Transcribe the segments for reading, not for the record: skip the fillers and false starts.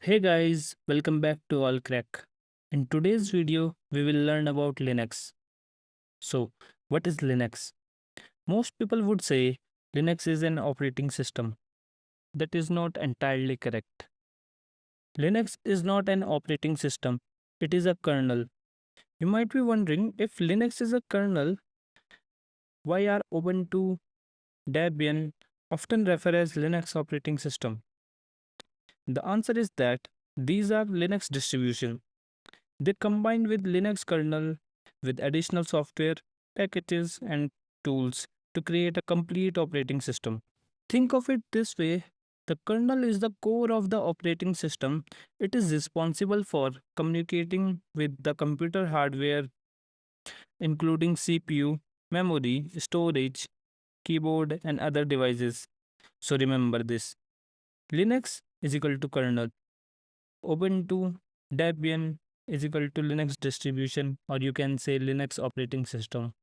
Hey guys, welcome back to All Crack. In today's video, we will learn about Linux. So, what is Linux? Most people would say Linux is an operating system. That is not entirely correct. Linux is not an operating system, it is a kernel. You might be wondering if Linux is a kernel, why are Ubuntu, Debian often referred as Linux operating system? The answer is that these are Linux distributions. They combine with Linux kernel with additional software, packages, and tools to create a complete operating system. Think of it this way, the kernel is the core of the operating system. It is responsible for communicating with the computer hardware, including CPU, memory, storage, keyboard, and other devices. So remember this, Linux is equal to kernel. Ubuntu, Debian is equal to Linux distribution, or you can say Linux operating system.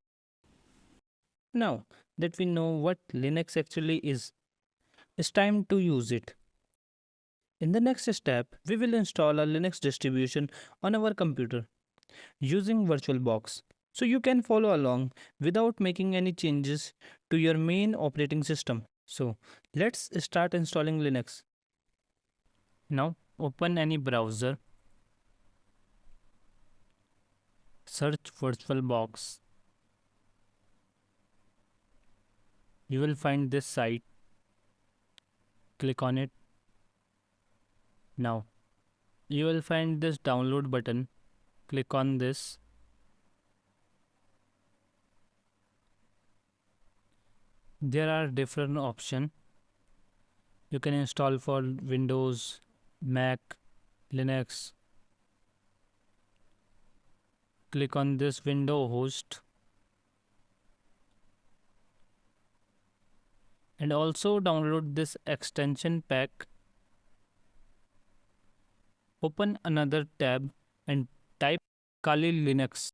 Now that we know what Linux actually is, it's time to use it. In the next step, we will install a Linux distribution on our computer using VirtualBox. So you can follow along without making any changes to your main operating system. So let's start installing Linux. Now open any browser, search VirtualBox. You will find this site. Click on it. Now you will find this download button. Click on this. There are different options. You can install for Windows, Mac, Linux. Click on this window host. And also download this extension pack. Open another tab and type Kali Linux.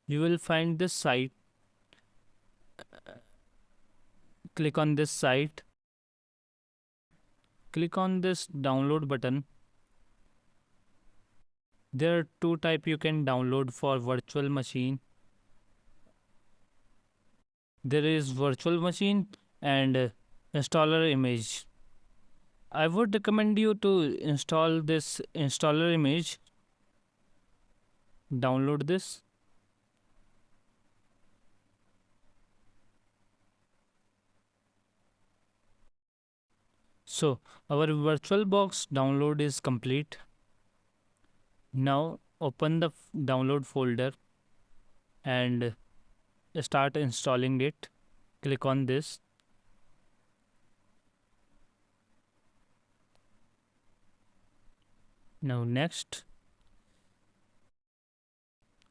You will find this site. Click on this site. Click on this download button. There are two types you can download for virtual machine. There is virtual machine and installer image. I would recommend you to install this installer image. Download this. So our VirtualBox download is complete. Now open the download folder and start installing it. Click on this. Now next,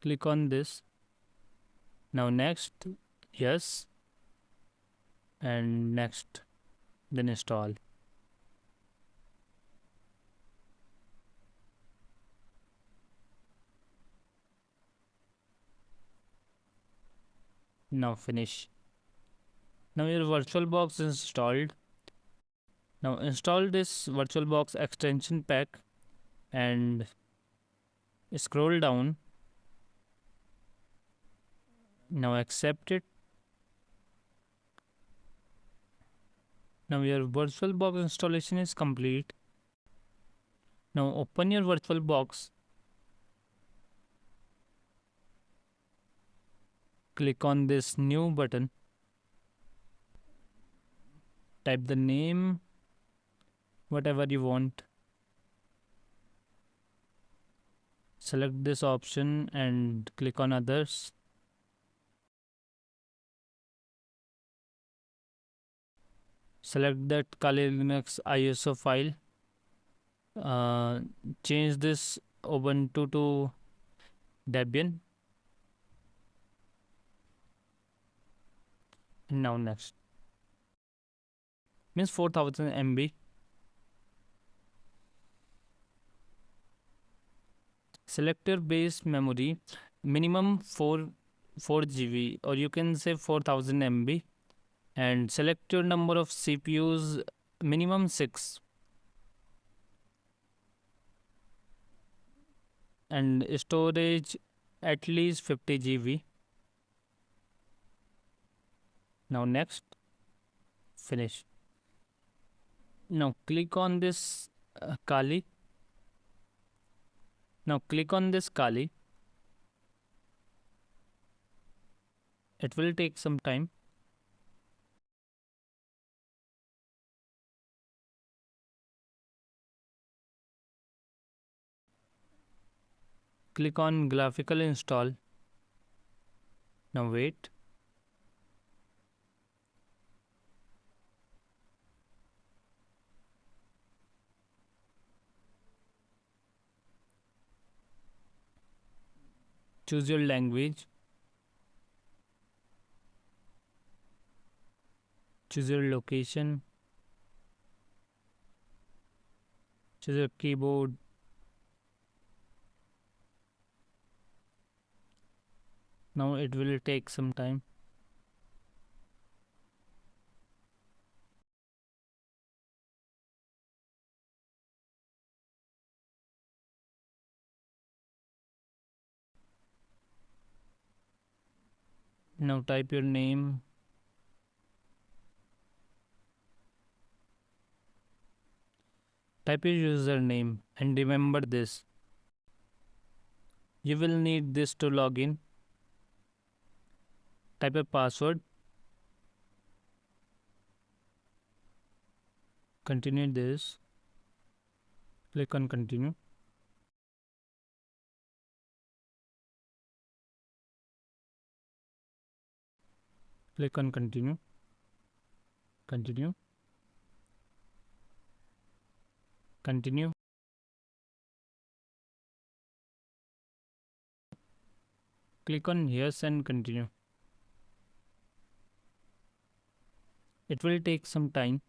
click on this. Now next, yes, and next, then install. Now finish. Now your VirtualBox is installed. Now install this VirtualBox extension pack and scroll down. Now accept it. Now your VirtualBox installation is complete. Now open your VirtualBox. Click on this new button. Type the name, whatever you want. Select this option and click on others. Select that Kali Linux ISO file. Change this Ubuntu to Debian. And now next. Means 4000 MB. Select your base memory, minimum 4 4 GB, or you can say 4000 MB, and select your number of CPUs, minimum 6, and storage at least 50 GB. Now next, finish. Now click on this Kali. Now click on this Kali. It will take some time. Click on graphical install. Now wait. Choose your language. Choose your location. Choose your keyboard. Now it will take some time. Now type your name. Type your username and remember this. You will need this to log in. Type a password. Continue this. Click on continue. Click on continue. Continue. Continue. Click on yes and continue. It will take some time.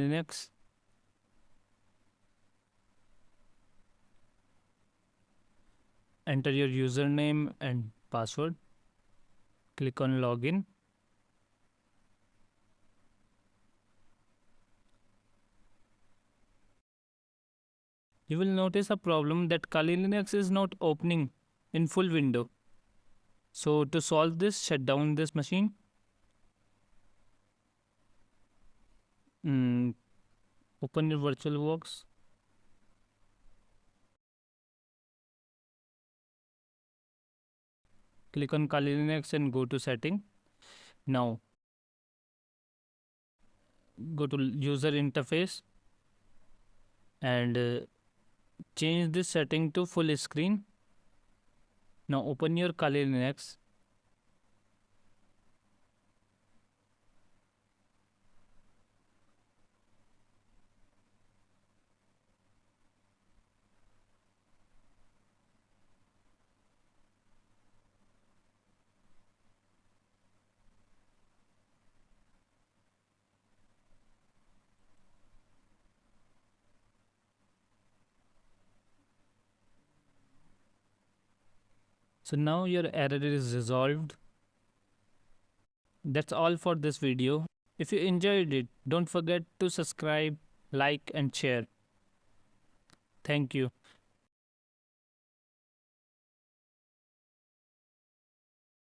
Linux. Enter your username and password. Click on login. You will notice a problem that Kali Linux is not opening in full window. So to solve this, shut down this machine. Mm, Open your VirtualBox. Click on Kali Linux and go to setting. Now go to user interface and change this setting to full screen. Now open your Kali Linux. So now your error is resolved. That's all for this video. If you enjoyed it, don't forget to subscribe, like and share. Thank you.